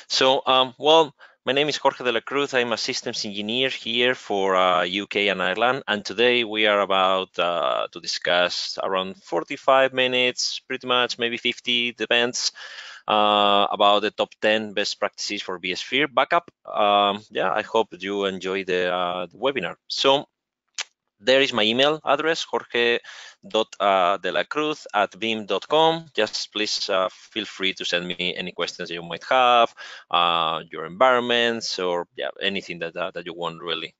So, well, my name is Jorge de la Cruz. I'm a systems engineer here for UK and Ireland, and today we are about to discuss around 45 minutes, pretty much, maybe 50, depends, about the top 10 best practices for vSphere backup. Yeah, I hope you enjoy the webinar. So, there is my email address, jorge.delacruz@veeam.com. Just please feel free to send me any questions you might have, your environments, or yeah, anything that you want really.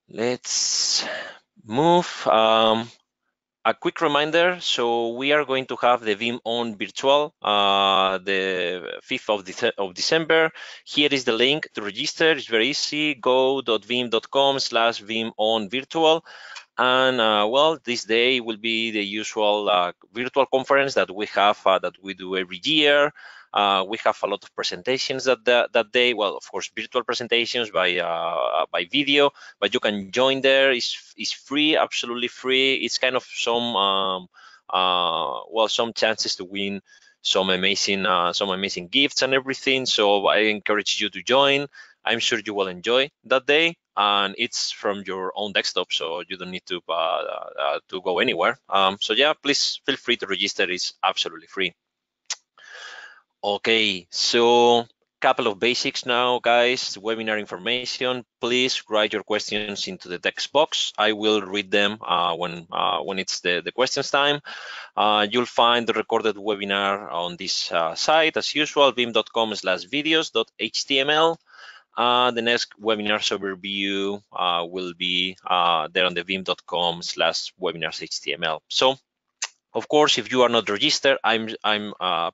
Let's move. A quick reminder, so we are going to have the Veeam On Virtual the 5th of December. Here is the link to register. It's very easy. go.veeam.com/Veeam On Virtual. And well, this day will be the usual virtual conference that we have that we do every year. We have a lot of presentations that day. Well, of course, virtual presentations by video, but you can join there. It's free, absolutely free. It's kind of some chances to win some amazing gifts and everything. So I encourage you to join. I'm sure you will enjoy that day, and it's from your own desktop, so you don't need to go anywhere. So yeah, please feel free to register. It's absolutely free. Okay, so couple of basics now, guys. Webinar information. Please write your questions into the text box. I will read them when it's the questions time. You'll find the recorded webinar on this site as usual, veeam.com/videos.html. The next webinars overview will be there on the veeam.com/webinars.html. So, of course, if you are not registered, I'm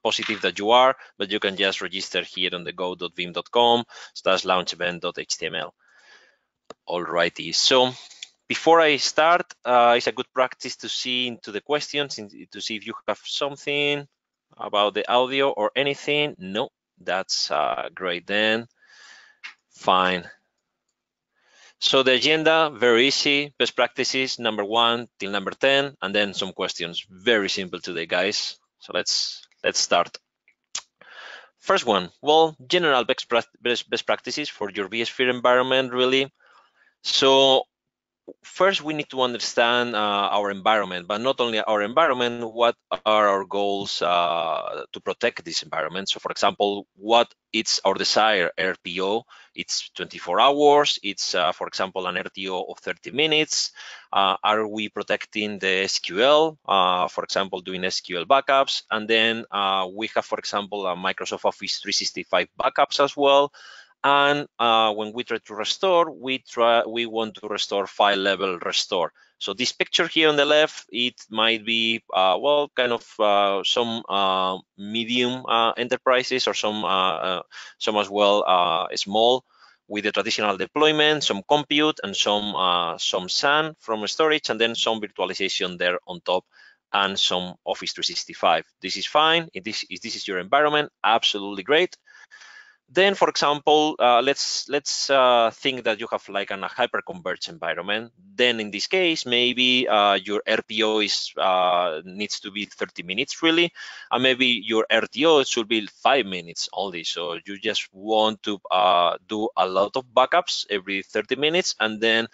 positive that you are, but you can just register here on the go.veeam.com/launch event.html. Alrighty. So before I start, it's a good practice to see into the questions to see if you have something about the audio or anything. No, that's great then. Fine. So the agenda, very easy. Best practices, number 1 till number 10, and then some questions. Very simple today, guys. So let's start. First one, well, general best practices for your vSphere environment, really. So first, we need to understand our environment, but not only our environment, what are our goals to protect this environment? So for example, what is our desired RPO? It's 24 hours. It's, for example, an RTO of 30 minutes. Are we protecting the SQL? For example, doing SQL backups. And then we have, for example, a Microsoft Office 365 backups as well. And when we try to restore, we want to restore file level restore. So this picture here on the left, it might be well, kind of some medium enterprises or some as well small with the traditional deployment, some compute and some SAN from storage, and then some virtualization there on top, and some Office 365. This is fine. If this is your environment, absolutely great. Then, for example, let's think that you have like a hyperconverged environment. Then, in this case, maybe your RPO is needs to be 30 minutes really, and maybe your RTO should be 5 minutes only. So you just want to do a lot of backups every 30 minutes, and then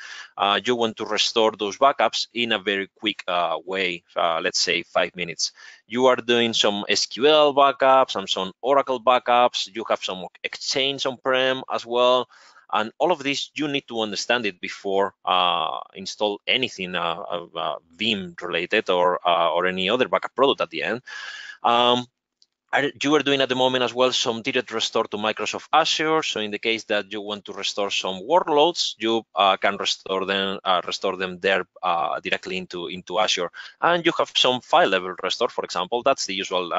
you want to restore those backups in a very quick way. Let's say 5 minutes. You are doing some SQL backups and some Oracle backups. You have some Exchange on-prem as well. And all of this, you need to understand it before install anything Veeam related or any other backup product at the end. You are doing at the moment as well some direct restore to Microsoft Azure. So in the case that you want to restore some workloads, you can restore them there directly into Azure. And you have some file level restore, for example. That's the usual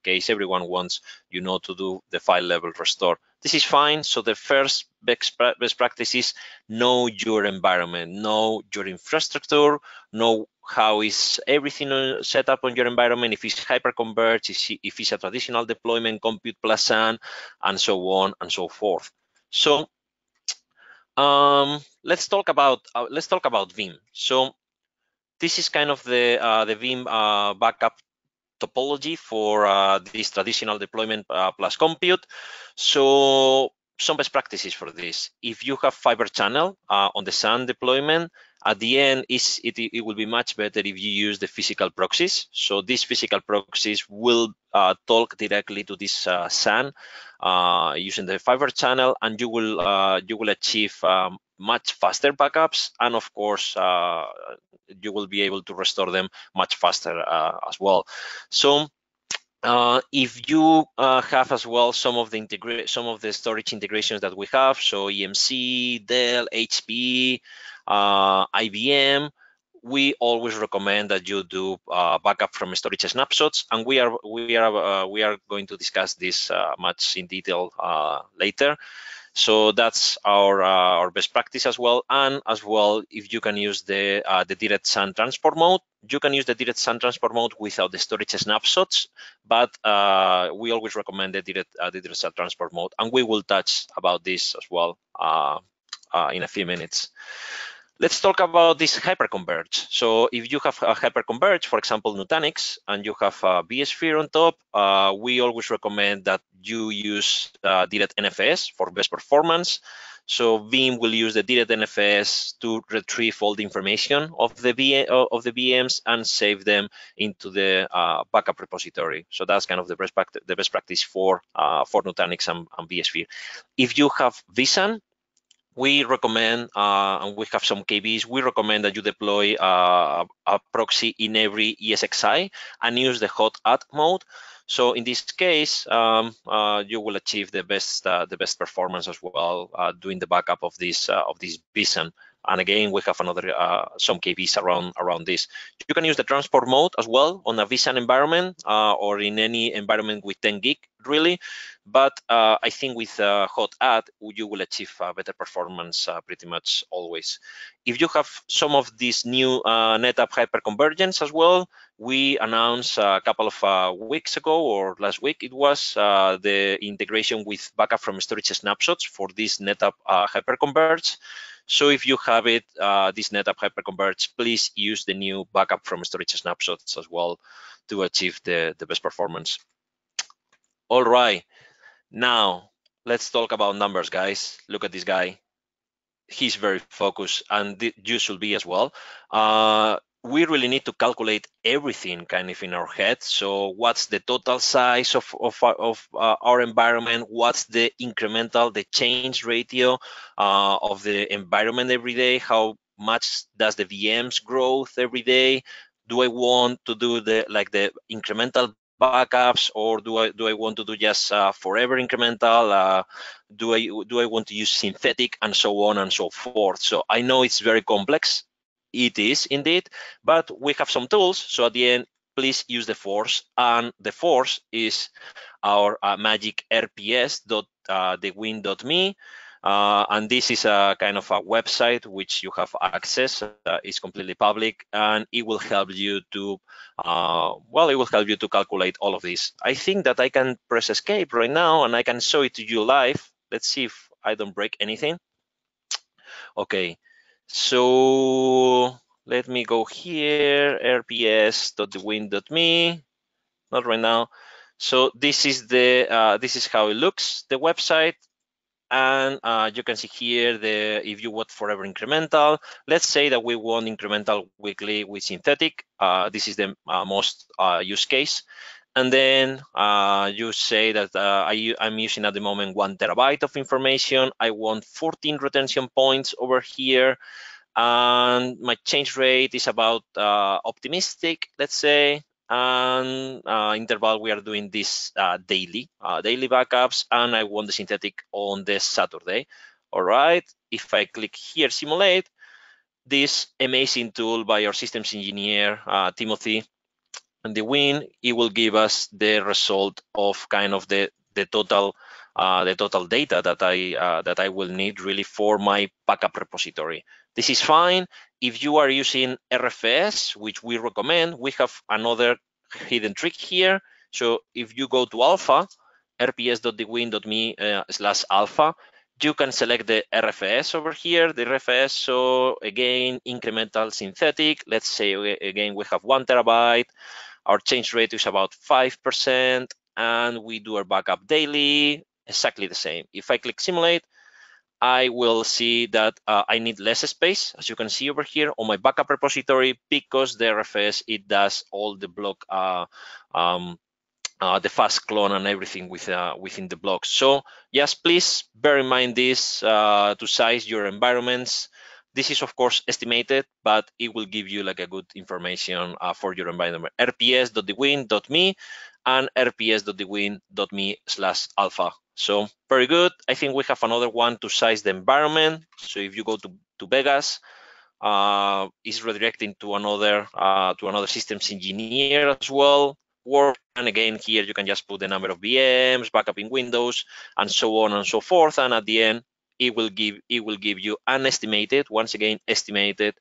case. Everyone wants to do the file level restore. This is fine. So the first best practice is know your environment, know your infrastructure, know how is everything set up on your environment, if it's hyperconverged, if it's a traditional deployment, compute plus SAN, and so on and so forth. So let's talk about Veeam. So this is kind of the Veeam backup topology for this traditional deployment plus compute. So some best practices for this. If you have fiber channel on the SAN deployment, at the end, it will be much better if you use the physical proxies. So these physical proxies will talk directly to this SAN using the fiber channel, and you will achieve much faster backups, and of course you will be able to restore them much faster as well. So if you have as well some of the storage integrations that we have, so EMC, Dell, HP, IBM, we always recommend that you do backup from storage snapshots, and we are going to discuss this much in detail later. So that's our best practice as well. And as well, if you can use the direct SAN transport mode, you can use the direct SAN transport mode without the storage snapshots, but we always recommend the direct SAN transport mode, and we will touch about this as well in a few minutes. Let's talk about this hyperconverge. So if you have a hyperconverge, for example, Nutanix, and you have a vSphere on top, we always recommend that you use direct NFS for best performance. So Veeam will use the direct NFS to retrieve all the information of the VMs and save them into the backup repository. So that's kind of the best practice for Nutanix and vSphere. If you have vSAN, we recommend, and we have some KVs, we recommend that you deploy a proxy in every ESXi and use the hot add mode. So in this case, you will achieve the best performance as well doing the backup of this vSAN. And again, we have another some KVs around this. You can use the transport mode as well on a vSAN environment or in any environment with 10 gig, really. But I think with hot add, you will achieve better performance pretty much always. If you have some of these new NetApp hyperconvergence as well, we announced a couple of weeks ago, or last week it was, the integration with backup from storage snapshots for this NetApp hyperconverge. So if you have it, this NetApp hyperconverge, please use the new backup from storage snapshots as well to achieve the best performance. All right, now let's talk about numbers, guys. Look at this guy. He's very focused, and you should be as well. We really need to calculate everything kind of in our head. So what's the total size of our environment? What's the incremental, the change ratio of the environment every day? How much does the VMs growth every day? Do I want to do the incremental backups, or do I want to do just forever incremental? Do I want to use synthetic, and so on and so forth? So I know it's very complex. It is indeed, but we have some tools. So at the end, please use the force, and the force is our magic rps.thewin.me. And this is a kind of a website which you have access. It's completely public, and it will help you to it will help you to calculate all of this. I think that I can press escape right now, and I can show it to you live. Let's see if I don't break anything. Okay, so let me go here, rps.thewin.me. Not right now. So this is how it looks, the website. And you can see here if you want forever incremental. Let's say that we want incremental weekly with synthetic. This is the most use case. And then you say that I'm using at the moment 1 terabyte of information. I want 14 retention points over here. And my change rate is about optimistic, let's say. And interval, we are doing this daily backups, and I want the synthetic on this Saturday. All right, if I click here, simulate, this amazing tool by our systems engineer, Timothy, and the win, it will give us the result of kind of the total data that I will need really for my backup repository. This is fine. If you are using RFS, which we recommend, we have another hidden trick here. So if you go to alpha, rps.thewin.me/alpha, you can select the RFS over here, the RFS. So again, incremental synthetic. Let's say again, we have 1 terabyte. Our change rate is about 5%, and we do our backup daily, exactly the same. If I click simulate, I will see that I need less space, as you can see over here on my backup repository, because the RFS, it does all the block, the fast clone and everything within the blocks. So yes, please bear in mind this to size your environments. This is of course estimated, but it will give you like a good information for your environment. rps.dewin.me and rps.dewin.me/alpha. So very good. I think we have another one to size the environment. So if you go to Vegas, is redirecting to another systems engineer as well. Work, and again here you can just put the number of VMs, backup in Windows, and so on and so forth. And at the end, it will give you an estimated, once again estimated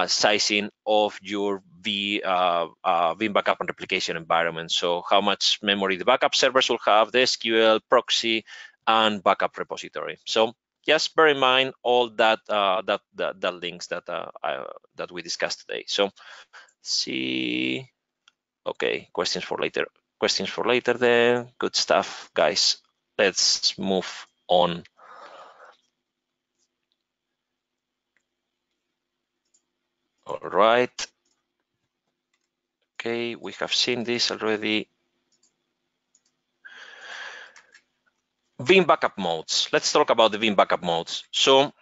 sizing of your Veeam backup and replication environment. So how much memory the backup servers will have, the SQL, proxy, and backup repository. So just bear in mind all that that links that we discussed today. So see, okay, questions for later. Questions for later then. Good stuff, guys. Let's move on. All right. Okay, we have seen this already. Veeam backup modes. Let's talk about the Veeam backup modes. So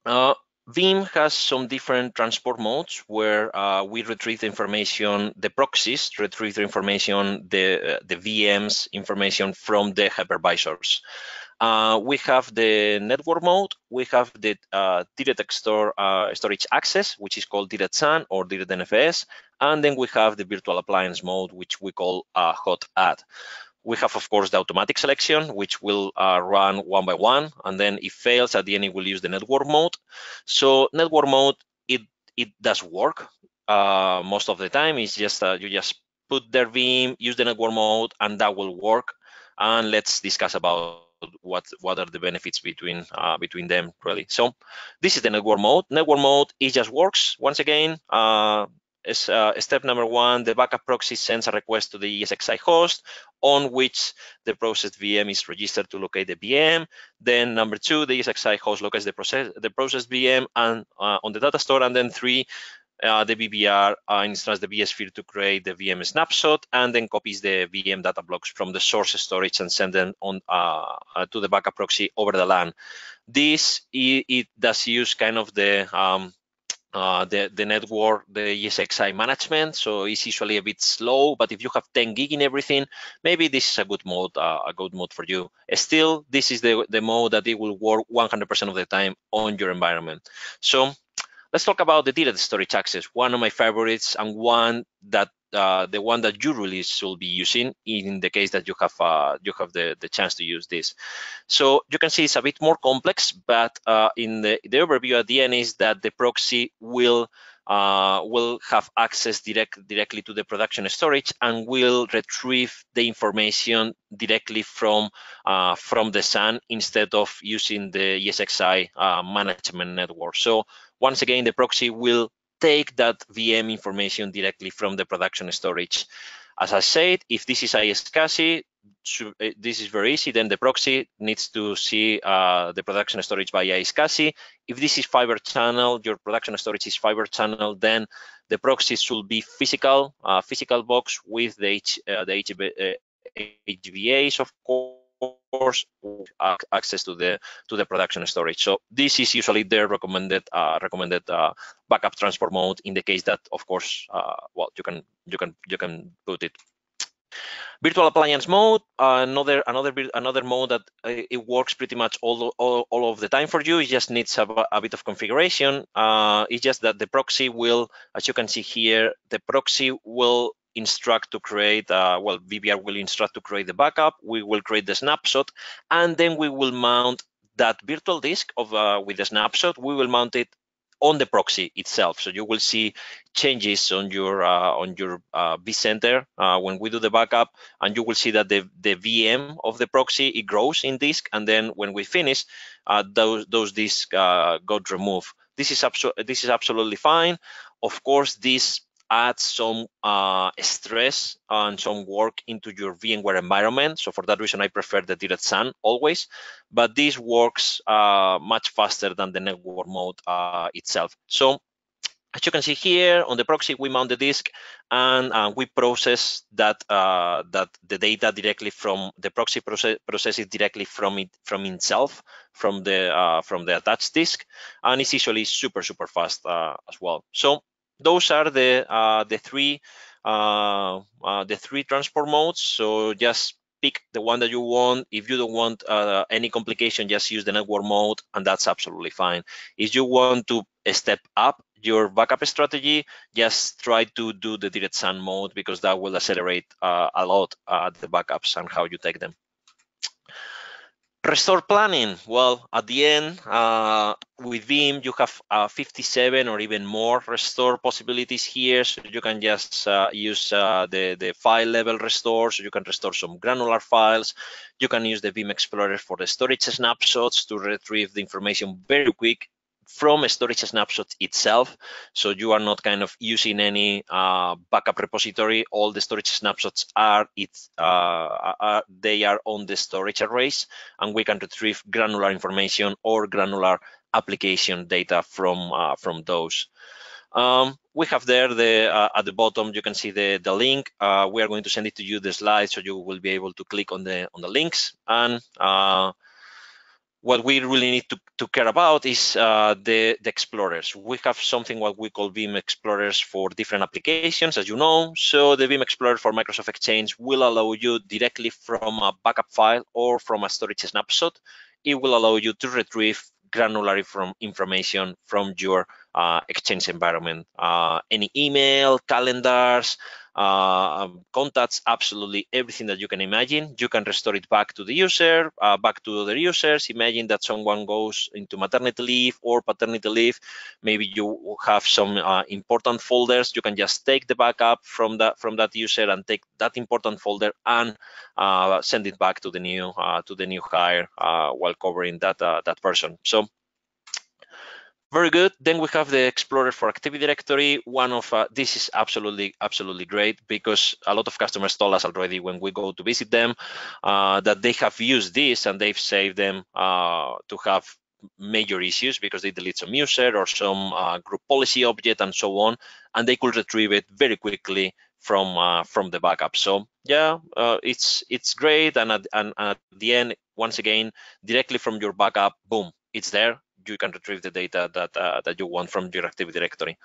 Veeam has some different transport modes where we retrieve the information, the proxies retrieve the information, the VMs information from the hypervisors. We have the network mode, we have the direct storage access, which is called direct SAN or direct NFS, and then we have the virtual appliance mode, which we call hot add. We have, of course, the automatic selection, which will run one by one, and then if fails, at the end, it will use the network mode. So network mode, it does work most of the time. It's just you just put their Veeam, use the network mode, and that will work. And let's discuss about what are the benefits between them, really. So this is the network mode. Network mode, it just works. Once again, step number one, the backup proxy sends a request to the ESXi host on which the processed VM is registered to locate the VM. Then number two, the ESXi host locates the processed VM and on the data store. And then three, the BBR instructs the vSphere to create the VM snapshot and then copies the VM data blocks from the source storage and send them on to the backup proxy over the LAN. This it does use kind of the network, the ESXi management, so it's usually a bit slow. But if you have 10 gig in everything, maybe this is a good mode for you. Still, this is the mode that it will work 100% of the time on your environment. So let's talk about the direct storage access, one of my favorites and one that the one that you really should be using in the case that you have the chance to use this. So you can see it's a bit more complex, but in the overview at the end is that the proxy will have access directly to the production storage and will retrieve the information directly from the SAN instead of using the ESXi management network. So once again, the proxy will take that VM information directly from the production storage. As I said, if this is iSCSI, this is very easy. Then the proxy needs to see the production storage via iSCSI. If this is fiber channel, your production storage is fiber channel, then the proxy should be physical box with the HVAs, of course, access to the production storage. So this is usually the recommended backup transport mode in the case that, of course, well, you can put it. Virtual appliance mode, another mode that it works pretty much all of the time for you. It just needs a bit of configuration. It's just that the proxy will, as you can see here, the proxy will instruct to create, well, VBR will instruct to create the backup. We will create the snapshot, and then we will mount that virtual disk with the snapshot. We will mount it on the proxy itself. So you will see changes on your vCenter when we do the backup, and you will see that the VM of the proxy, it grows in disk, and then when we finish, those disks got removed. This is absolutely fine. Of course, this add some stress and some work into your VMware environment. So for that reason, I prefer the direct SAN always, but this works much faster than the network mode itself. So as you can see here on the proxy, we mount the disk and we process that the data directly from the proxy processes directly from itself, from the attached disk, and it's usually super fast as well. So those are the three transport modes. So just pick the one that you want. If you don't want any complication, just use the network mode, and that's absolutely fine. If you want to step up your backup strategy, just try to do the direct SAN mode, because that will accelerate a lot the backups and how you take them. Restore planning. Well, at the end, with Veeam, you have 57 or even more restore possibilities here. So you can just use the file level restore. So you can restore some granular files. You can use the Veeam Explorer for the storage snapshots to retrieve the information very quick from a storage snapshot itself. So you are not kind of using any backup repository. All the storage snapshots they are on the storage arrays, and we can retrieve granular information or granular application data from those. We have there at the bottom, you can see the link. We are going to send it to you, the slide, so you will be able to click on the links. And what we really need to care about is the explorers. We have something what we call Veeam Explorers for different applications, as you know. So the Veeam Explorer for Microsoft Exchange will allow you directly from a backup file or from a storage snapshot. It will allow you to retrieve granular information from your Exchange environment. Any email, calendars, contacts, absolutely everything that you can imagine. You can restore it back to the user, back to other users. Imagine that someone goes into maternity leave or paternity leave. Maybe you have some important folders. You can just take the backup from that user and take that important folder and send it back to the new hire while covering that person. So very good. Then we have the Explorer for Active Directory. This is absolutely great, because a lot of customers told us already when we go to visit them that they have used this and they've saved them to have major issues because they delete some user or some group policy object and so on, and they could retrieve it very quickly from the backup. So yeah, it's great, and at the end, once again, directly from your backup, boom, it's there. You can retrieve the data that you want from your Active Directory.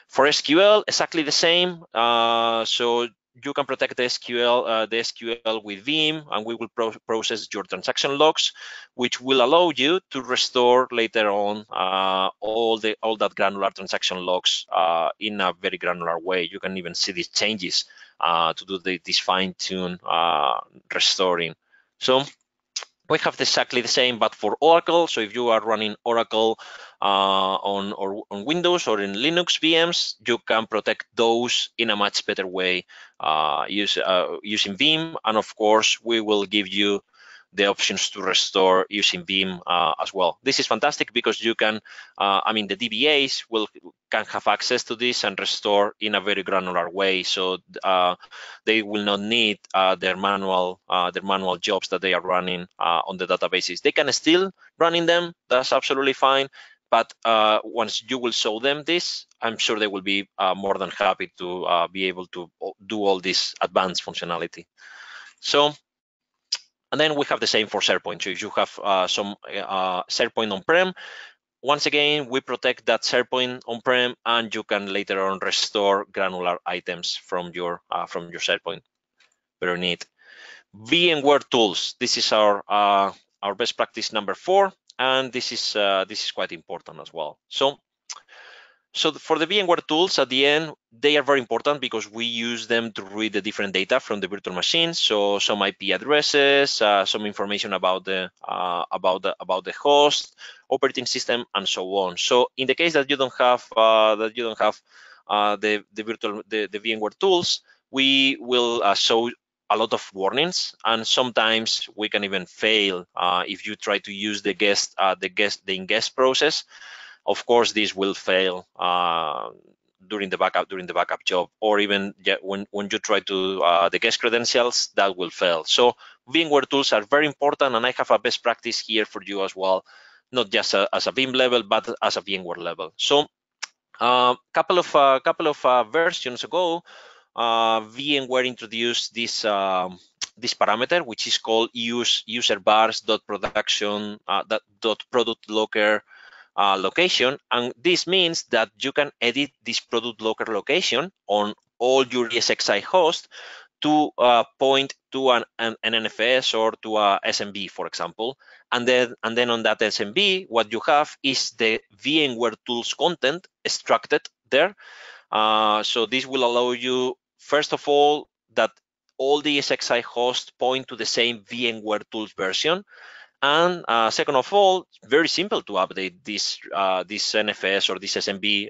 For SQL, exactly the same. So you can protect the SQL with Veeam, and we will process your transaction logs, which will allow you to restore later on all that granular transaction logs in a very granular way. You can even see these changes to do this fine-tune restoring. So we have exactly the same, but for Oracle. So if you are running Oracle on Windows or in Linux VMs, you can protect those in a much better way using Veeam. And of course, we will give you the options to restore using Veeam as well. This is fantastic because you can, the DBAs can have access to this and restore in a very granular way. So they will not need their manual jobs that they are running on the databases. They can still run in them. That's absolutely fine. But once you will show them this, I'm sure they will be more than happy to be able to do all this advanced functionality. So. And then we have the same for SharePoint. So if you have some SharePoint on-prem, once again, we protect that SharePoint on-prem, and you can later on restore granular items from your SharePoint. Very neat. VMware tools. This is our best practice number 4, and this is quite important as well. So for the VMware tools, at the end, they are very important because we use them to read the different data from the virtual machines. So some IP addresses, some information about the host, operating system, and so on. So in the case that you don't have the VMware tools, we will show a lot of warnings, and sometimes we can even fail if you try to use the ingest process. Of course, this will fail. during the backup job, or even when you try to the guest credentials, that will fail. So VMware tools are very important, and I have a best practice here for you as well, not just as a Veeam level, but as a VMware level. So couple of versions ago, VMware introduced this parameter, which is called user bars dot production dot product locker location, and this means that you can edit this product locker location on all your ESXi hosts to point to an NFS or to a SMB, for example, and then on that SMB, what you have is the VMware tools content extracted there. So this will allow you, first of all, that all the ESXi hosts point to the same VMware tools version. And second of all, very simple to update this NFS or this SMB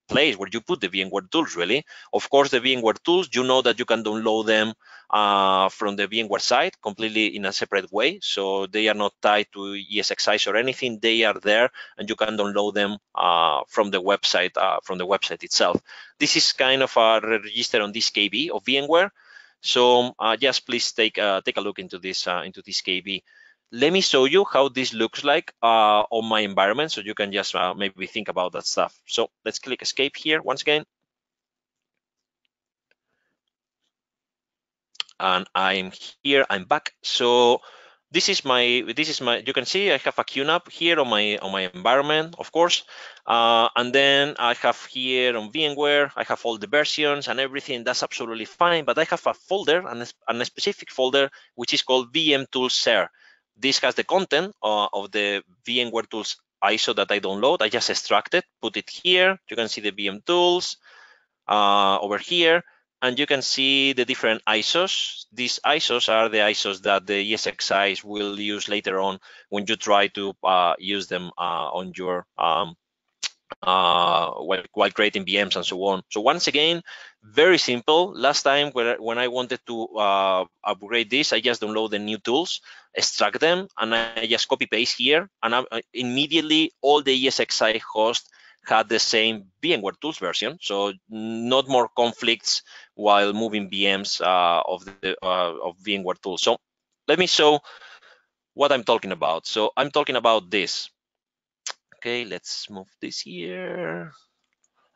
place where you put the VMware tools, really. Of course, the VMware tools, you know that you can download them from the VMware site completely in a separate way. So they are not tied to ESXi or anything. They are there, and you can download them from the website itself. This is kind of a register on this KB of VMware. So just please take a look into this KB. Let me show you how this looks like on my environment, so you can just maybe think about that stuff. So let's click escape here once again, and I'm here. I'm back. So this is my. You can see I have a QNAP here on my environment, of course, and then I have here on VMware. I have all the versions and everything. That's absolutely fine. But I have a folder and a specific folder which is called VM Tools Share. This has the content of the VMware Tools ISO that I download. I just extracted, put it here. You can see the VM Tools over here. And you can see the different ISOs. These ISOs are the ISOs that the ESXis will use later on when you try to use them on your while creating VMs and so on. So once again, very simple. Last time when I wanted to upgrade this, I just download the new tools, extract them, and I just copy paste here, and immediately all the ESXi hosts had the same VMware tools version, so not more conflicts while moving VMs of VMware tools. So let me show what I'm talking about. So I'm talking about this. Okay, let's move this here.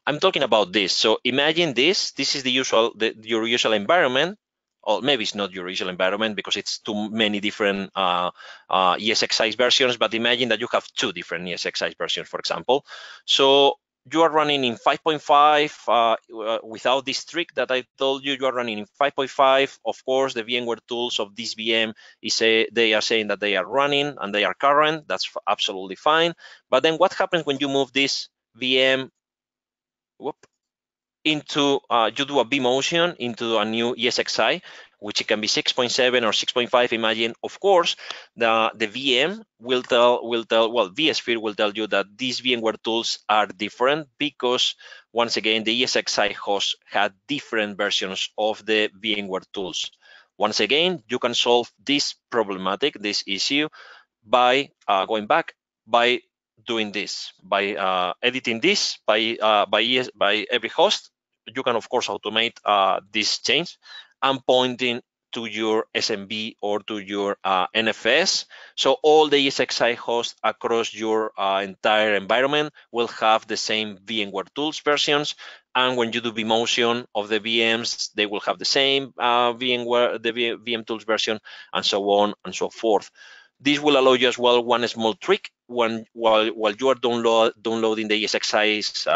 I'm talking about this. So imagine this. This is your usual environment. Or maybe it's not your usual environment because it's too many different ESXi versions, but imagine that you have two different ESXi versions, for example. So you are running in 5.5 without this trick that I told you. You are running in 5.5. Of course, the VMware tools of this VM they are saying that they are running and they are current. That's absolutely fine. But then what happens when you move this VM into you do a vMotion into a new ESXi, which it can be 6.7 or 6.5. Imagine, of course, the VM will tell vSphere will tell you that these VMware tools are different because once again the ESXi host had different versions of the VMware tools. Once again, you can solve this issue by going back by doing this, by editing this by every host. You can of course automate this change and pointing to your SMB or to your NFS. So all the ESXi hosts across your entire environment will have the same VMware tools versions. And when you do vMotion of the VMs, they will have the same VM tools version, and so on and so forth. This will allow you as well one small trick while you are downloading the ESXi's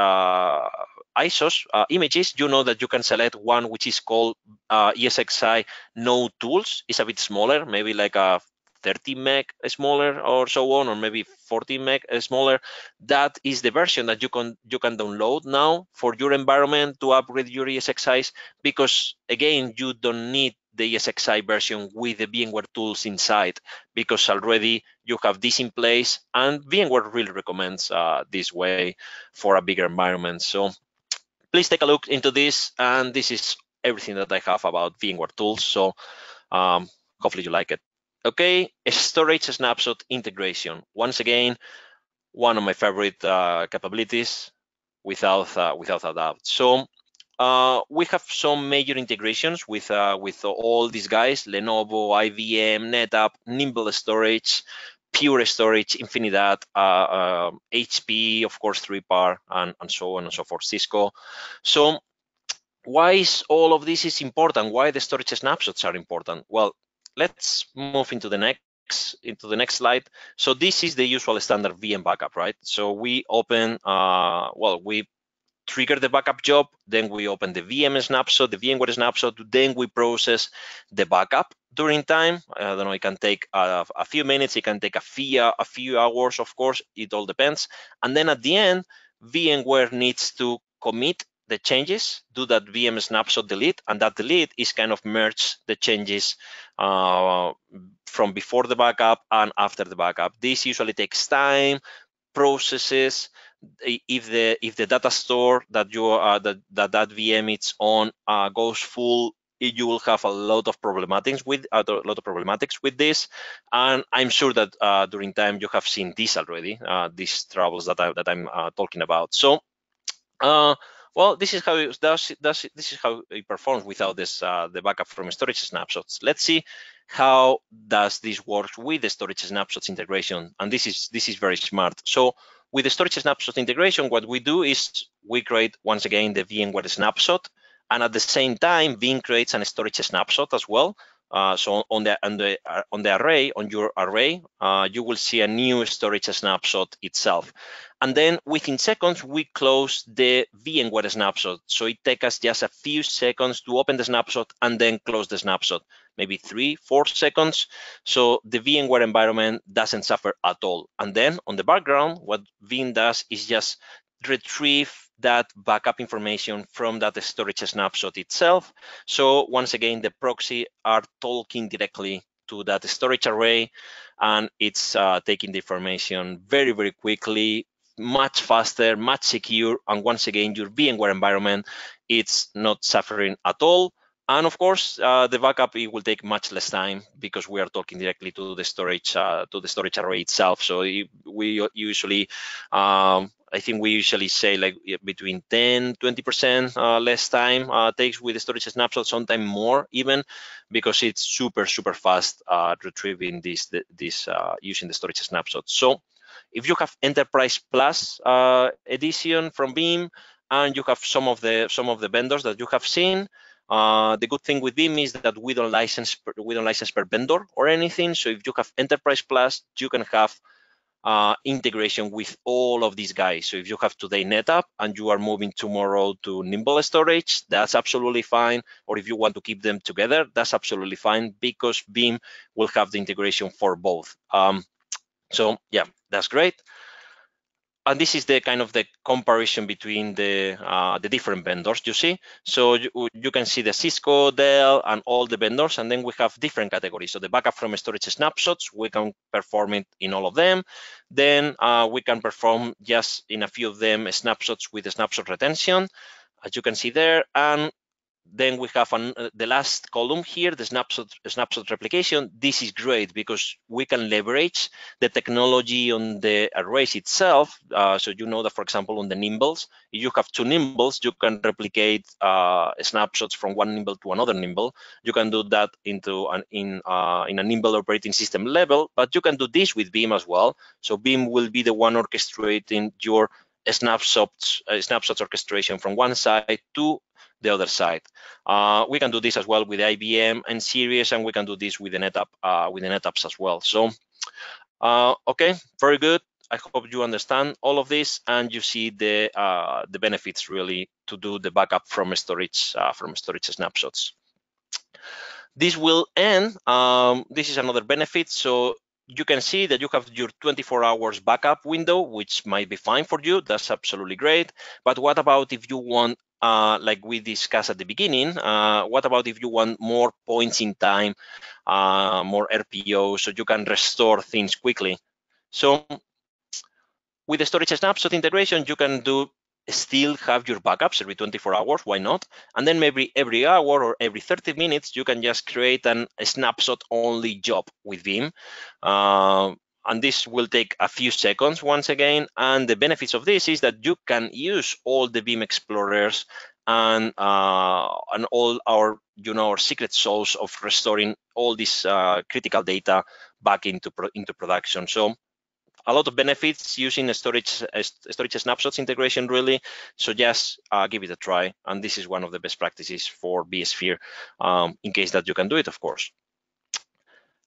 ISOs images. You know that you can select one which is called ESXi no tools. It's a bit smaller, maybe like a 30 meg smaller or so on, or maybe 40 meg smaller. That is the version that you can download now for your environment to upgrade your ESXi's, because again, you don't need the ESXi version with the VMware tools inside, because already you have this in place, and VMware really recommends this way for a bigger environment. So please take a look into this, and this is everything that I have about VMware tools. So hopefully you like it. Okay, storage snapshot integration. Once again, one of my favorite capabilities. without a doubt. So we have some major integrations with all these guys: Lenovo, IBM, NetApp, Nimble Storage, Pure Storage, Infinidad, HP, of course, 3PAR, and so on and so forth, Cisco. So why is all of this is important? Why the storage snapshots are important? Well, let's move into the next slide. So this is the usual standard VM backup, right? So we open, we trigger the backup job, then we open the VM snapshot, the VMware snapshot, then we process the backup during time. I don't know, it can take a few minutes, it can take a few hours, of course, it all depends. And then at the end, VMware needs to commit the changes, do that VM snapshot delete, and that delete is kind of merge the changes from before the backup and after the backup. This usually takes time, processes. If the data store that you that VM it's on goes full, you will have a lot of problematics with this, and I'm sure that during time you have seen this already, these troubles that I'm talking about. So well, this is how this is how it performs without this the backup from storage snapshots. Let's see how does this work with the storage snapshots integration, and this is very smart. So with the storage snapshot integration, what we do is we create once again the VMware snapshot, and at the same time, Veeam creates a storage snapshot as well. So on the array, on your array, you will see a new storage snapshot itself. And then within seconds, we close the VMware snapshot. So it takes us just a few seconds to open the snapshot and then close the snapshot, maybe 3-4 seconds. So the VMware environment doesn't suffer at all. And then on the background, what Veeam does is just retrieve that backup information from that storage snapshot itself. So once again, the proxy are talking directly to that storage array, and it's taking the information very, very quickly, much faster, much secure, and once again, your VMware environment, it's not suffering at all. And of course, the backup, it will take much less time because we are talking directly to the storage array itself. So we usually, I think we usually say like between 10-20% less time takes with the storage snapshot, sometimes more even, because it's super fast retrieving this using the storage snapshot. So if you have Enterprise Plus edition from Veeam, and you have some of the vendors that you have seen, the good thing with Veeam is that we don't license per vendor or anything. So if you have Enterprise Plus, you can have integration with all of these guys. So if you have today NetApp and you are moving tomorrow to Nimble Storage, that's absolutely fine. Or if you want to keep them together, that's absolutely fine, because Veeam will have the integration for both. So yeah, that's great. And this is the kind of the comparison between the different vendors, you see. So you can see the Cisco, Dell, and all the vendors, and then we have different categories. So the backup from storage snapshots, we can perform it in all of them. Then we can perform just in a few of them snapshots with the snapshot retention, as you can see there. And then we have the last column here, the snapshot replication. This is great because we can leverage the technology on the arrays itself. So you know that, for example, on the Nimbles, if you have two Nimbles, you can replicate snapshots from one Nimble to another Nimble. You can do that in a Nimble operating system level, but you can do this with Veeam as well. So Veeam will be the one orchestrating your snapshots orchestration from one side to the other side. We can do this as well with IBM and series, and we can do this with the NetApps as well. So, okay, very good. I hope you understand all of this and you see the benefits really to do the backup from storage snapshots. This will end. This is another benefit. So you can see that you have your 24 hours backup window, which might be fine for you. That's absolutely great. But what about if you want, like we discussed at the beginning, what about if you want more points in time, more RPO, so you can restore things quickly? So with the storage snapshot integration, you can still have your backups every 24 hours, why not? And then maybe every hour or every 30 minutes, you can just create a snapshot only job with Veeam. and this will take a few seconds once again. And the benefits of this is that you can use all the Veeam explorers and all our, our secret sauce of restoring all this critical data back into production. So a lot of benefits using a storage snapshots integration, really. So just give it a try. And this is one of the best practices for vSphere, in case that you can do it, of course.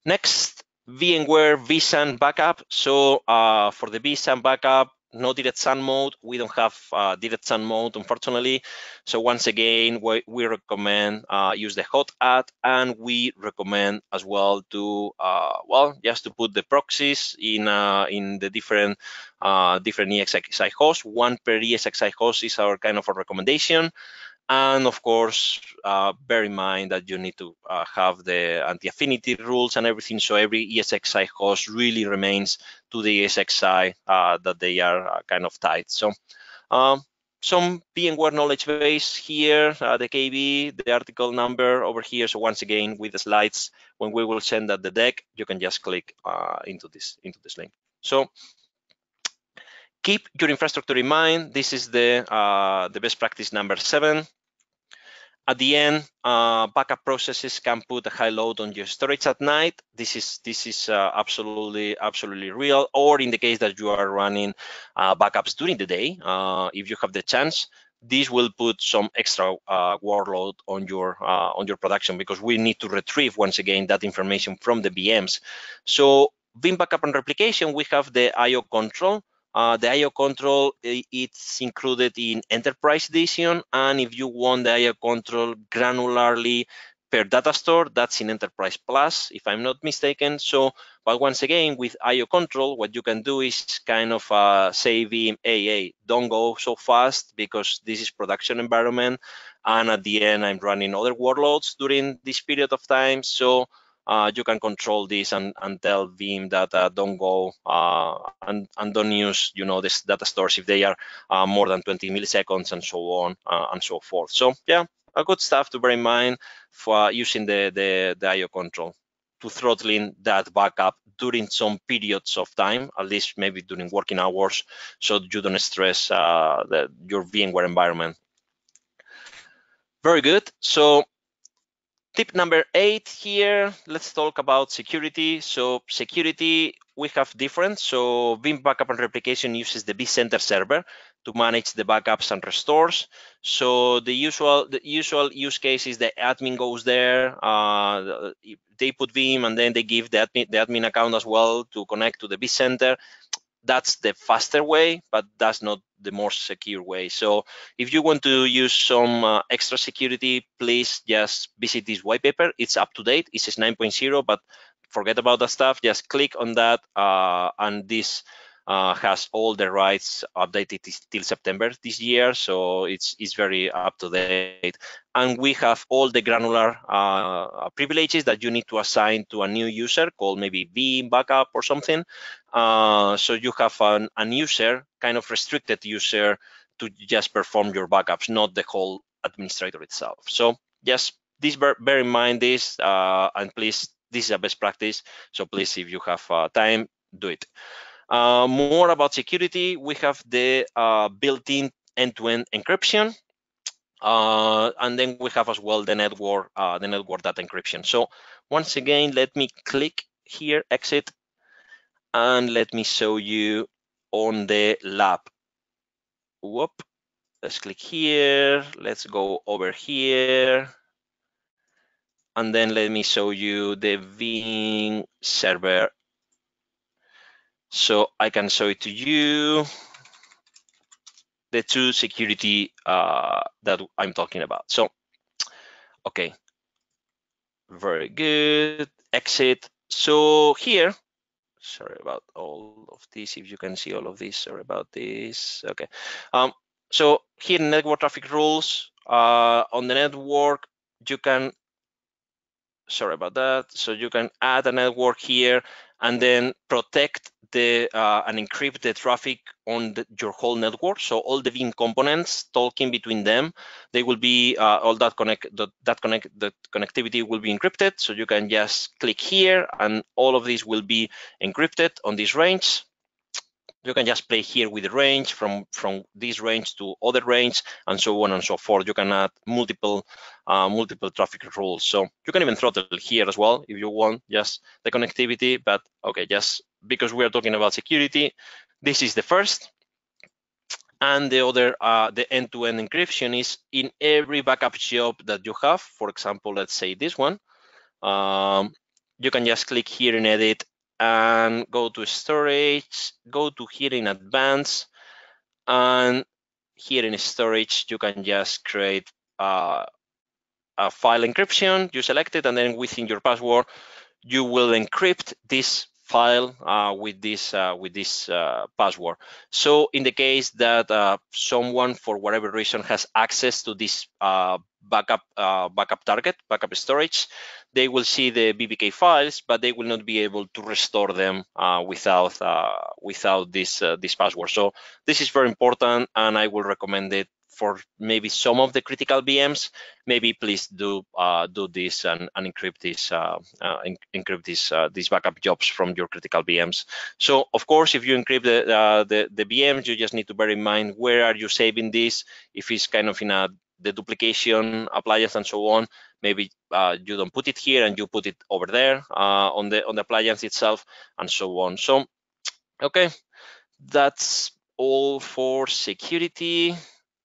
Next, VMware vSAN backup. So for the vSAN backup, no direct SAN mode. We don't have direct SAN mode, unfortunately. So once again, we recommend use the hot add, and we recommend as well to just to put the proxies in the different ESXi hosts. One per ESXi host is our kind of a recommendation. And of course, bear in mind that you need to have the anti-affinity rules and everything. So every ESXi host really remains to the ESXi that they are kind of tied. So some VMware knowledge base here, the KB, the article number over here. So once again, with the slides, when we will send out the deck, you can just click into this link. So keep your infrastructure in mind. This is the best practice number 7. At the end, backup processes can put a high load on your storage at night. This is absolutely real. Or in the case that you are running backups during the day, if you have the chance, this will put some extra workload on your production, because we need to retrieve once again that information from the VMs. So Veeam backup and replication, we have the IO control. The IO control, it's included in Enterprise Edition, and if you want the IO control granularly per data store, that's in Enterprise Plus, if I'm not mistaken. So, but once again, with IO control, what you can do is kind of say, Veeam, hey, don't go so fast, because this is production environment, and at the end, I'm running other workloads during this period of time. So you can control this and tell Veeam that don't go and don't use, this data stores if they are more than 20 milliseconds and so on and so forth. So yeah, a good stuff to bear in mind for using the IO control to throttling that backup during some periods of time, at least maybe during working hours, so you don't stress your VMware environment. Very good. So tip number 8 here, let's talk about security. So security, we have different. So Veeam backup and replication uses the vCenter server to manage the backups and restores. So the usual use case is the admin goes there, they put Veeam, and then they give the admin account as well to connect to the vCenter. That's the faster way, but that's not the more secure way. So if you want to use some extra security, please just visit this white paper. It's up to date. It says 9.0, but forget about that stuff. Just click on that, and this has all the rights updated till September this year. So it's very up to date. And we have all the granular privileges that you need to assign to a new user called maybe Veeam backup or something. So you have an user, kind of restricted user, to just perform your backups, not the whole administrator itself. So just bear in mind this, and please, this is a best practice. So please, if you have time, do it. More about security, we have the built-in end-to-end encryption. And then we have as well the network data encryption. So once again, let me click here, exit, and let me show you on the lab. Whoop, let's click here. Let's go over here. And then let me show you the Veeam server. So I can show it to you, the two security that I'm talking about. So, okay, very good, exit. So here, sorry about all of this, if you can see all of this, sorry about this, okay. So here, network traffic rules, on the network, you can, sorry about that, so you can add a network here and then protect and encrypt the traffic on your whole network. So all the Veeam components talking between them, they will be all that connectivity will be encrypted. So you can just click here, and all of these will be encrypted on this range. You can just play here with the range from this range to other range, and so on and so forth. You can add multiple traffic rules. So you can even throttle here as well if you want, just the connectivity. But okay, just because we are talking about security, this is the first. And the other, the end-to-end encryption is in every backup job that you have. For example, let's say this one. You can just click here in edit and go to storage, go to here in advanced, and here in storage, you can just create a file encryption. You select it, and then within your password, you will encrypt this file with this password. So in the case that someone, for whatever reason, has access to this backup storage, they will see the BBK files, but they will not be able to restore them without this password. So this is very important, and I will recommend it for maybe some of the critical VMs. Maybe please do this and encrypt these backup jobs from your critical VMs. So of course, if you encrypt the VMs, you just need to bear in mind where are you saving this. If it's kind of in the duplication appliance and so on, maybe you don't put it here and you put it over there on the appliance itself, and so on. So okay, that's all for security.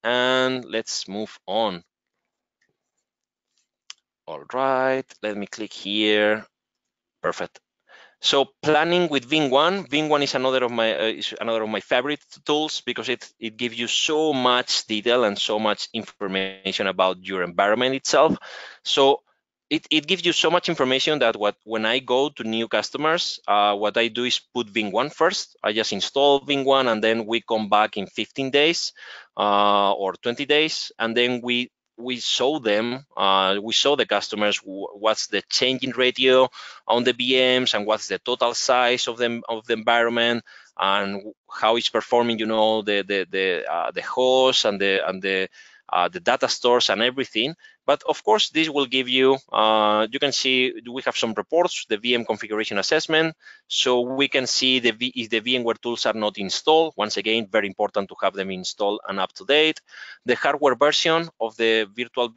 And let's move on. All right, let me click here. Perfect. So planning with Veeam. Veeam is another of my favorite tools because it gives you so much detail and so much information about your environment itself. So it gives you so much information that when I go to new customers, what I do is put Veeam first. I just install Veeam, and then we come back in 15 days or 20 days, and then we show them, we show the customers what's the changing ratio on the VMs and what's the total size of the environment and how it's performing. You know, the host and the data stores and everything. But of course, this will give you, you can see we have some reports, the VM configuration assessment. So we can see if the VMware tools are not installed. Once again, very important to have them installed and up to date. The hardware version of the virtual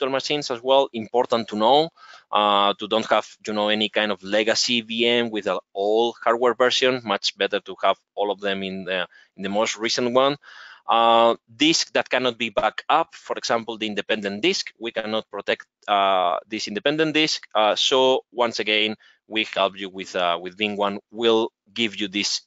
machines as well, important to know, to don't have, you know, any kind of legacy VM with an old hardware version. Much better to have all of them in the most recent one. Disk that cannot be backed up, for example, the independent disk, we cannot protect this independent disk. So once again, we help you with Veeam. Will give you this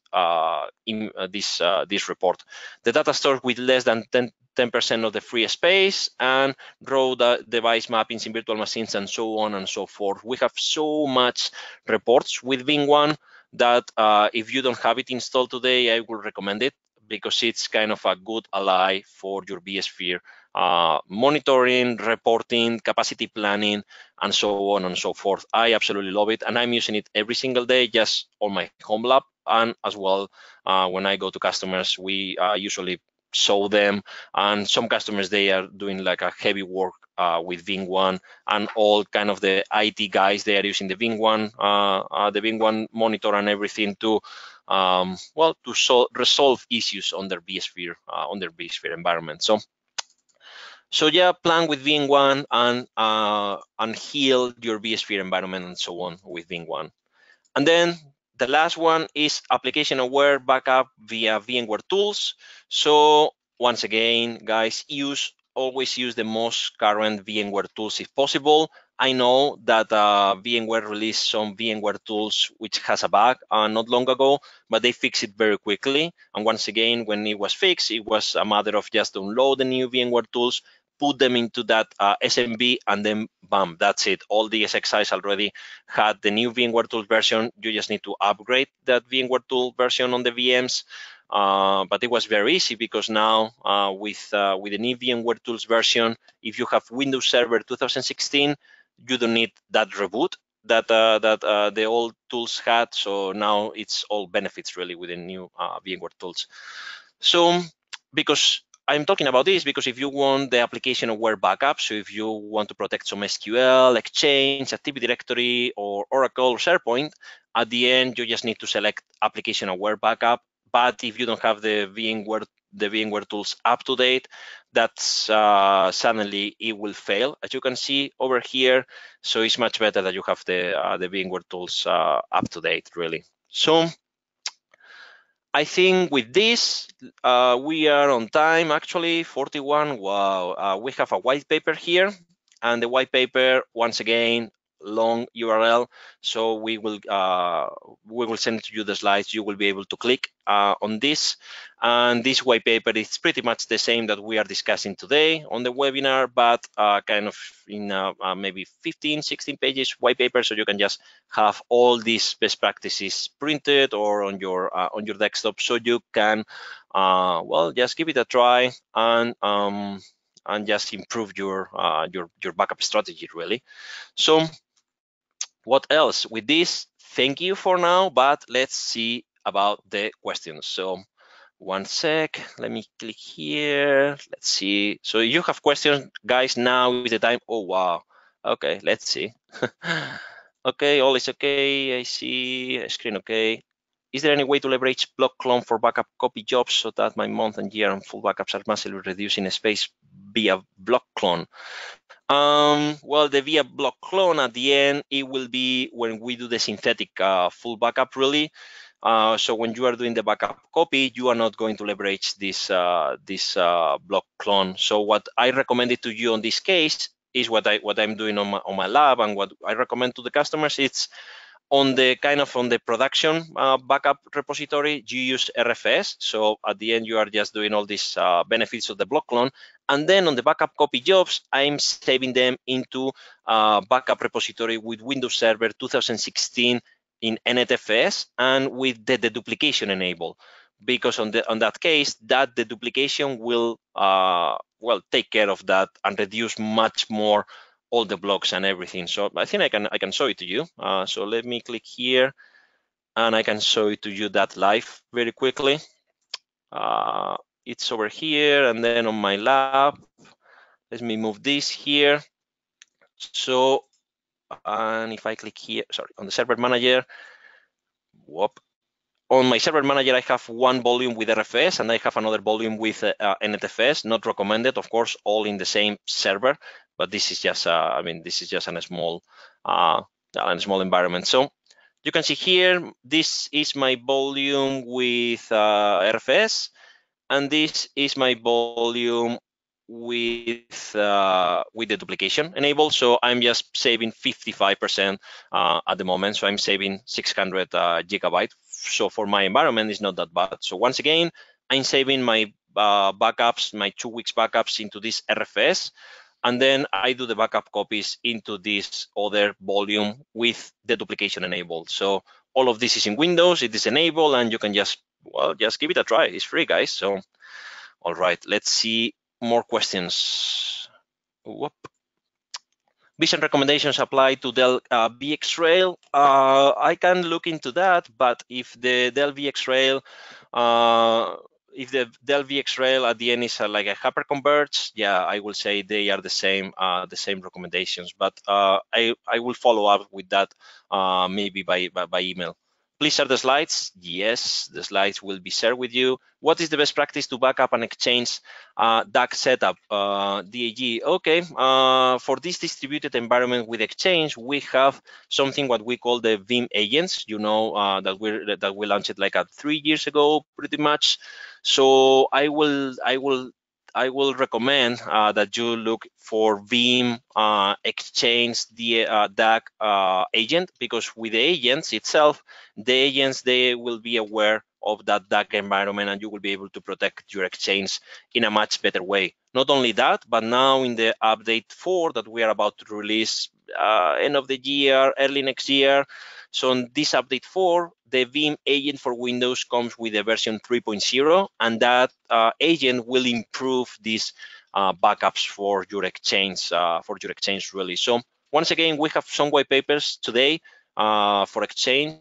this report. The data store with less than 10% of the free space, and raw device mappings in virtual machines, and so on and so forth. We have so much reports with Veeam that if you don't have it installed today, I would recommend it, because it's kind of a good ally for your vSphere monitoring, reporting, capacity planning, and so on and so forth. I absolutely love it, and I'm using it every single day, just on my home lab, and as well when I go to customers, we usually show them, and some customers, they are doing like a heavy work with Veeam, and all kind of the IT guys, they are using the Veeam monitor and everything to well, to resolve issues on their vSphere environment. So yeah, plan with Veeam and heal your vSphere environment and so on with Veeam. And then the last one is application-aware backup via VMware tools. So once again, guys, always use the most current VMware tools if possible. I know that VMware released some VMware tools which has a bug not long ago, but they fixed it very quickly. And once again, when it was fixed, it was a matter of just download the new VMware tools, put them into that SMB, and then bam, that's it. All the SXIs already had the new VMware tool version. You just need to upgrade that VMware tool version on the VMs. But it was very easy, because now with the new VMware tools version, if you have Windows Server 2016, you don't need that reboot. that the old tools had. So now it's all benefits really with the new VMware tools. So because I'm talking about this because if you want the application aware backup, so if you want to protect some SQL, Exchange, Active Directory, or Oracle or SharePoint, at the end you just need to select application aware backup. But if you don't have the VMware tools up to date, that's suddenly it will fail, as you can see over here. So it's much better that you have the VMware tools up to date, really. So I think with this, we are on time, actually, 41. Wow, we have a white paper here. And the white paper, once again, long URL. So we will send to you the slides. You will be able to click on this. And this white paper is pretty much the same that we are discussing today on the webinar, but kind of in maybe 15, 16 pages white paper. So you can just have all these best practices printed or on your desktop, so you can well, just give it a try and just improve your backup strategy, really. So what else with this? Thank you for now, but let's see about the questions. So one sec, let me click here. Let's see. So if you have questions, guys, now is the time. Oh, wow. Okay, let's see. Okay, all is okay. I see screen okay. Is there any way to leverage block clone for backup copy jobs so that my month and year and full backups are massively reducing space via block clone? Well, the via block clone at the end, it will be when we do the synthetic full backup, really. So when you are doing the backup copy, you are not going to leverage this block clone. So what I recommended to you on this case is what I'm doing on my lab, and what I recommend to the customers. It's on the production backup repository, you use RFS. So at the end, you are just doing all these benefits of the block clone. And then on the backup copy jobs, I'm saving them into backup repository with Windows Server 2016 in NetFS and with the deduplication enabled. Because on that case, that deduplication will well, take care of that and reduce much more all the blocks and everything. So I think I can show it to you. So let me click here and I can show it to you that live very quickly. It's over here, and then on my lab, let me move this here. So, and if I click here, sorry, on the server manager, whoop. On my server manager, I have one volume with RFS and I have another volume with NetFS, not recommended, of course, all in the same server, but this is just, I mean, this is just a small environment. So you can see here, this is my volume with RFS, and this is my volume with the duplication enabled. So I'm just saving 55% at the moment. So I'm saving 600 gigabytes. So for my environment, it's not that bad. So once again, I'm saving my backups, my 2 weeks backups into this RFS. And then I do the backup copies into this other volume with the duplication enabled. So all of this is in Windows, it is enabled, and you can just, well, just give it a try. It's free, guys. So, all right, let's see more questions. Whoop. Vision recommendations apply to Dell VxRail. I can look into that, but if the Dell VxRail, if the Dell VxRail at the end is like a hyperconverged, yeah, I will say they are the same recommendations. But I will follow up with that maybe by email. Please share the slides. Yes, the slides will be shared with you. What is the best practice to backup and exchange DAG setup? DAG. Okay. For this distributed environment with Exchange, we have something what we call the Veeam agents. You know that we launched it like 3 years ago, pretty much. So I will recommend that you look for Veeam Exchange DAG agent, because with the agents itself, the agents, they will be aware of that DAG environment, and you will be able to protect your Exchange in a much better way. Not only that, but now in the update 4 that we are about to release end of the year, early next year. So on this update 4, the Veeam agent for Windows comes with a version 3.0, and that agent will improve these backups for your Exchange, really. So once again, we have some white papers today for Exchange.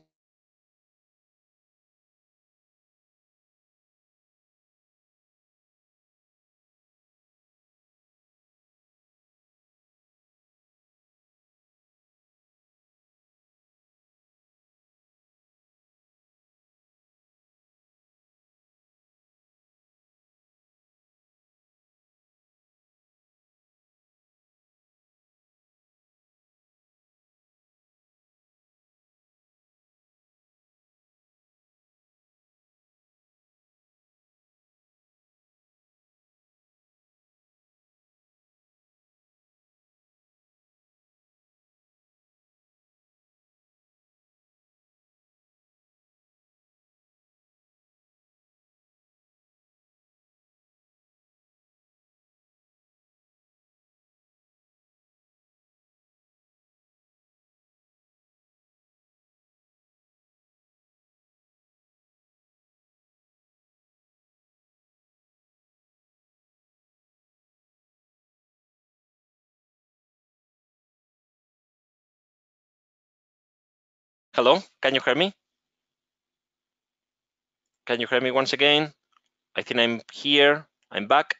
Hello, can you hear me? Can you hear me once again? I think I'm here. I'm back.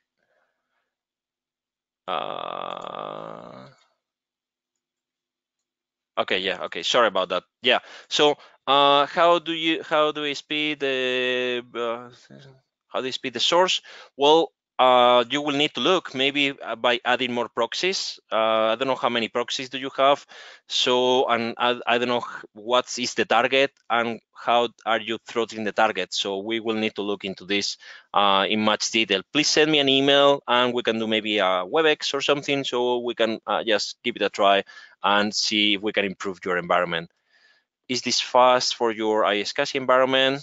Okay, yeah, okay. Sorry about that. Yeah. So, how do we speed the how do you speed the source? Well, you will need to look maybe by adding more proxies. I don't know how many proxies do you have. So, and I don't know what is the target and how are you throttling the target. So we will need to look into this in much detail. Please send me an email and we can do maybe a WebEx or something so we can just give it a try and see if we can improve your environment. Is this fast for your iSCSI environment?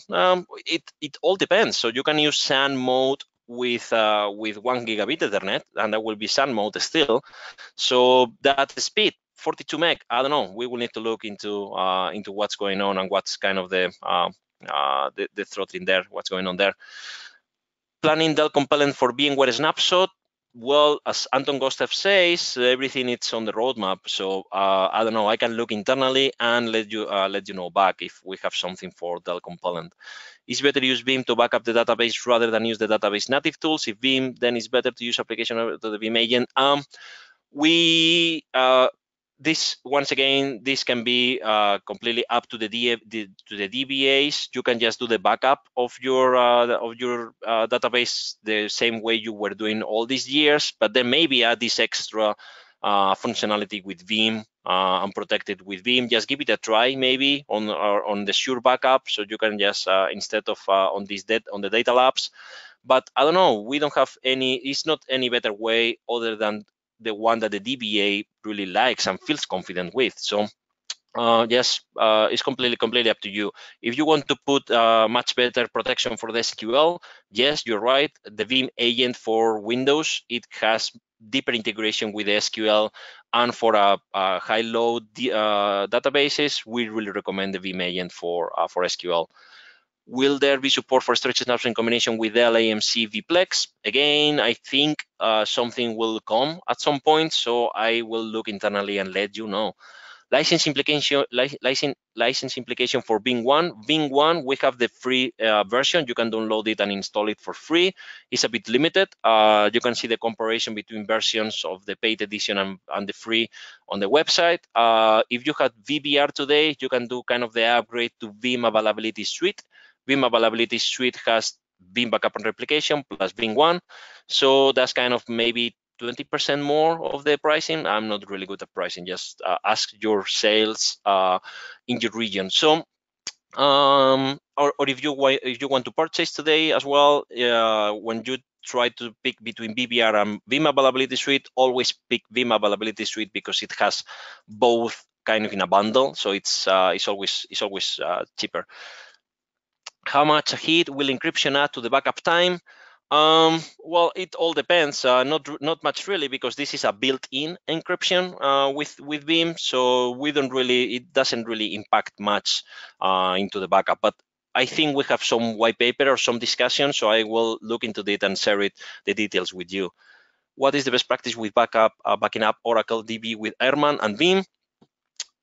It all depends. So you can use SAN mode with 1 gigabit Ethernet, and that will be SAN mode still. So that speed, 42 meg. I don't know. We will need to look into what's going on and what's kind of the throttling there, what's going on there. Planning Dell compelling for VMware Snapshot. Well, as Anton Gostev says, everything is on the roadmap. So I don't know. I can look internally and let you know back if we have something for Dell Compellant. It's better to use Veeam to back up the database rather than use the database native tools. If Veeam, then it's better to use application to the Veeam agent. We this once again, this can be completely up to the DBAs. You can just do the backup of your database the same way you were doing all these years, but then maybe add this extra functionality with Veeam and protect it with Veeam. Just give it a try maybe on the Sure backup, so you can just instead of on the data labs. But I don't know. We don't have any. It's not any better way other than the one that the DBA really likes and feels confident with. So yes, it's completely up to you. If you want to put much better protection for the SQL, yes, you're right. The Veeam agent for Windows, it has deeper integration with the SQL, and for a high-load databases, we really recommend the Veeam agent for SQL. Will there be support for storage snapshot in combination with Dell AMC vPlex? Again, I think something will come at some point, so I will look internally and let you know. License implication for Veeam 1. Veeam 1, we have the free version. You can download it and install it for free. It's a bit limited. You can see the comparison between versions of the paid edition and the free on the website. If you have VBR today, you can do kind of the upgrade to Veeam Availability Suite. Veeam Availability Suite has Veeam Backup and Replication plus Veeam 1. So that's kind of maybe 20% more of the pricing. I'm not really good at pricing. Just ask your sales in your region. So, or if you want to purchase today as well, when you try to pick between VBR and Veeam Availability Suite, always pick Veeam Availability Suite because it has both kind of in a bundle. So it's always cheaper. How much a hit will encryption add to the backup time? Well, it all depends. Not much really, because this is a built-in encryption with Veeam, so it doesn't really impact much into the backup. But I think we have some white paper or some discussion, so I will look into it and share the details with you. what is the best practice with backing up Oracle DB with Airman and Veeam?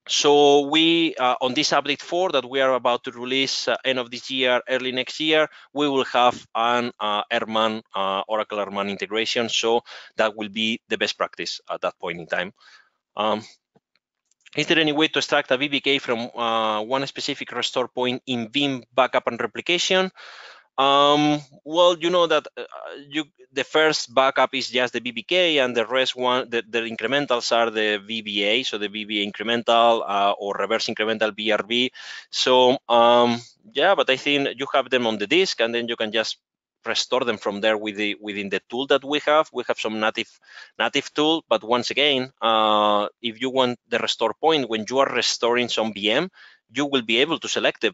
So we, on this update 4 that we are about to release end of this year, early next year, we will have an Airman, Oracle Airman integration. So that will be the best practice at that point in time. Is there any way to extract a VBK from one specific restore point in Veeam backup and replication? Well, you know that the first backup is just the VBK, and the rest the incrementals are the VBA, so the VBA incremental or reverse incremental VRV. So yeah, but I think you have them on the disk, and then you can just restore them from there within the tool that we have. We have some native tool, but once again, if you want the restore point when you are restoring some VM, you will be able to select to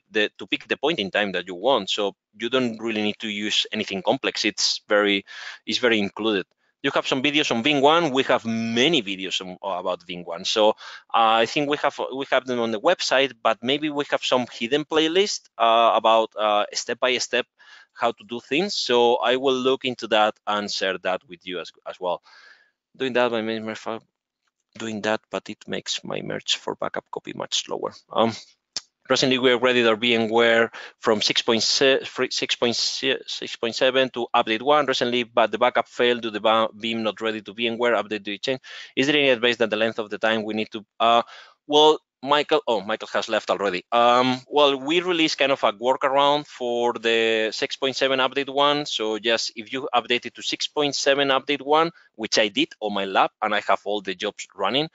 pick the point in time that you want. So you don't really need to use anything complex. It's very included. You have some videos on Veeam 1. We have many videos about Veeam 1. So I think we have them on the website, but maybe we have some hidden playlist about step by step how to do things. So I will look into that and share that with you as well. Doing that by doing that, but it makes my merge for backup copy much slower. Recently, we upgraded our VMware from 6.7 to update 1 recently, but the backup failed due to the Veeam not ready to VMware update. Do you change? Is there any advice that the length of the time we need to? Well, Michael has left already. Well, we released kind of a workaround for the 6.7 update 1. So just if you update it to 6.7 update 1, which I did on my lab, and I have all the jobs running,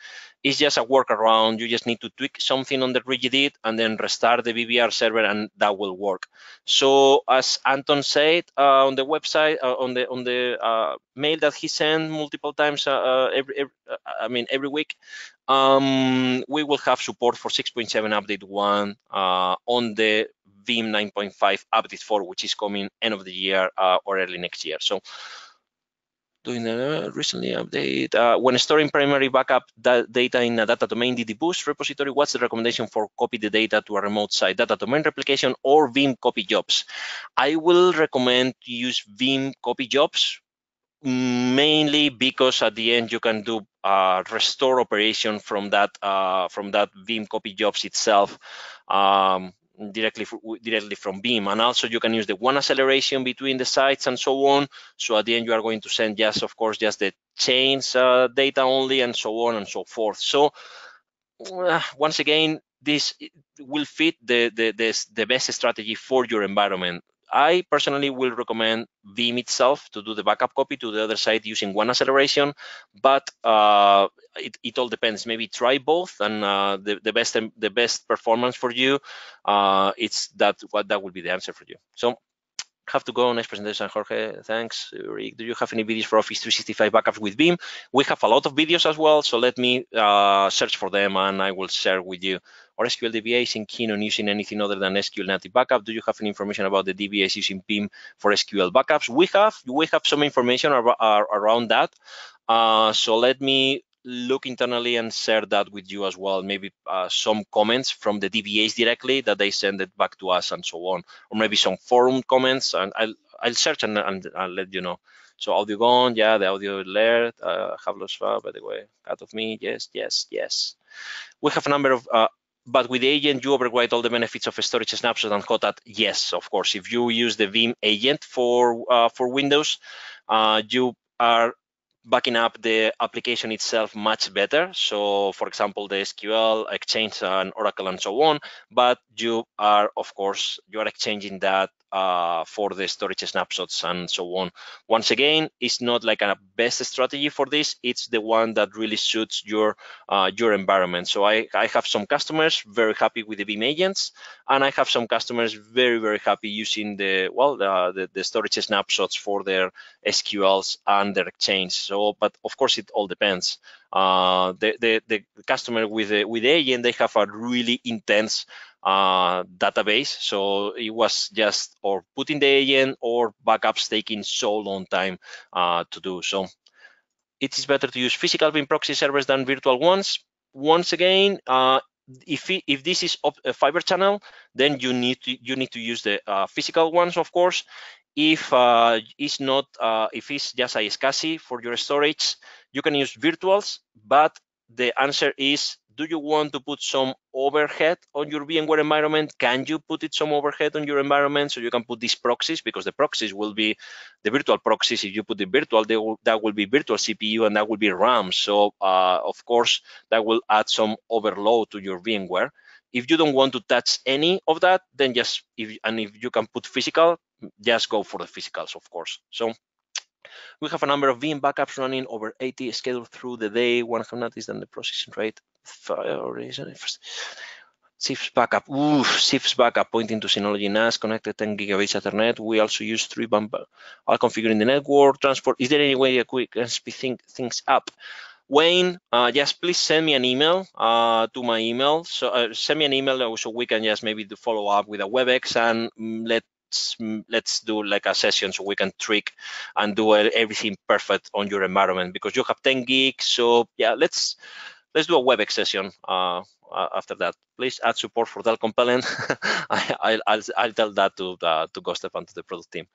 it's just a workaround. You just need to tweak something on the Rigidit and then restart the VBR server, and that will work. So as Anton said on the website, on the mail that he sent multiple times every week, we will have support for 6.7 update 1 on the Veeam 9.5 update 4, which is coming end of the year or early next year. So doing the recently update. When storing primary backup data in a data domain DDBoost repository, what's the recommendation for copy the data to a remote site, data domain replication or Veeam copy jobs? I will recommend to use Veeam copy jobs, mainly because at the end you can do restore operation from that Veeam copy jobs itself. Directly from Veeam, and also you can use the one acceleration between the sites and so on. So at the end you are going to send just the chains data only, and so on and so forth. So once again, this will fit the best strategy for your environment. I personally will recommend Veeam itself to do the backup copy to the other side using one acceleration, but it all depends. Maybe try both, and the best performance for you, that will be the answer for you. So have to go. Next presentation, Jorge. Thanks. Rick, do you have any videos for Office 365 backups with Veeam? We have a lot of videos as well, so let me search for them and I will share with you. Or SQL DBAs in keen on using anything other than SQL native backup? Do you have any information about the DBAs using Veeam for SQL backups? We have some information around that. So let me look internally and share that with you as well. Maybe some comments from the DBAs directly that they send it back to us and so on, or maybe some forum comments, and I'll search and I'll let you know. So audio gone, yeah, the audio alert, have lost file, by the way, out of me, yes. We have a number of, but with the agent, you override all the benefits of a storage snapshot and Kotat. Yes, of course. If you use the Veeam agent for Windows, you are backing up the application itself much better. So for example, the SQL, Exchange and Oracle and so on, but you are exchanging that for the storage snapshots and so on. Once again, it's not like a best strategy for this. It's the one that really suits your environment. So I have some customers very happy with the Veeam agents, and I have some customers very, very happy using the storage snapshots for their SQLs and their Exchange. So, but of course, it all depends. The customer with the agent, they have a really intense database, so it was just or putting the agent or backups taking so long time to do. So it is better to use physical Veeam proxy servers than virtual ones. Once again, if this is a fiber channel, then you need to use the physical ones, of course. If it's not, if it's just a SCSI for your storage, you can use virtuals, but the answer is, do you want to put some overhead on your VMware environment? Can you put it some overhead on your environment so you can put these proxies? Because the proxies will be the virtual proxies. If you put the virtual, that will be virtual CPU and that will be RAM. So of course, that will add some overload to your VMware. If you don't want to touch any of that, then just, if you can put physical, just go for the physicals, of course. So we have a number of VM backups running over 80 scheduled through the day. One have noticed that the processing rate. SIFS backup. SIFS backup pointing to Synology NAS connected 10 gigabits Ethernet. We also use 3 bump. I'll configure the network transport. Is there any way that we can speed things up? Wayne, just please send me an email to my email. So send me an email so we can just maybe follow up with a WebEx, and let's do like a session so we can trick and do everything perfect on your environment, because you have 10 gigs. So yeah, let's do a WebEx session after that. Please add support for Dell Compelling. I'll tell that to Gustav and to the product team.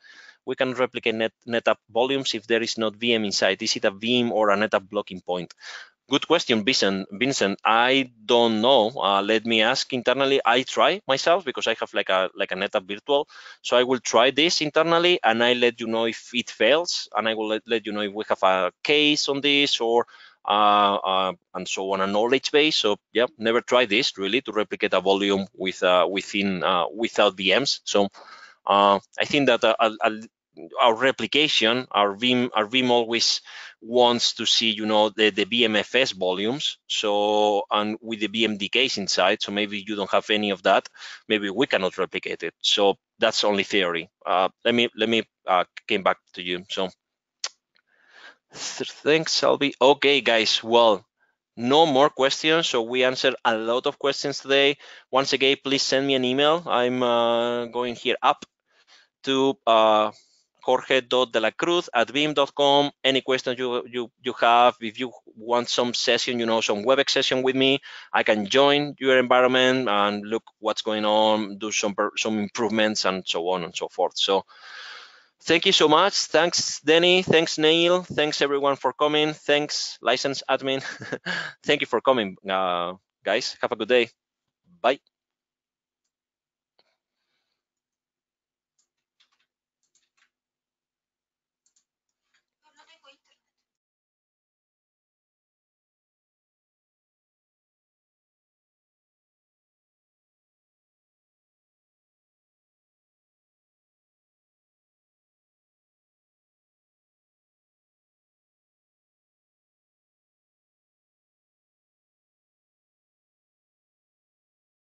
We can replicate NetApp volumes if there is not VM inside. Is it a VM or a NetApp blocking point? Good question, Vincent. I don't know. Let me ask internally. I try myself because I have like a NetApp virtual. So I will try this internally, and I let you know if it fails, and I will let you know if we have a case on this or and so on, a knowledge base. So yeah, never try this really to replicate a volume with without VMs. So I think that our replication, our Veeam always wants to see, you know, the VMFS volumes. So, and with the VMDKs inside, so maybe you don't have any of that. Maybe we cannot replicate it. So that's only theory. Let me came back to you. So thanks, Salvi. Okay, guys. Well, no more questions. So we answered a lot of questions today. Once again, please send me an email. I'm going here up to jorge.delacruz@veeam.com. Any questions you have, if you want some session, you know, some WebEx session with me, I can join your environment and look what's going on, do some improvements and so on and so forth. So thank you so much. Thanks, Denny. Thanks, Neil. Thanks everyone for coming. Thanks, license admin. Thank you for coming, guys. Have a good day. Bye.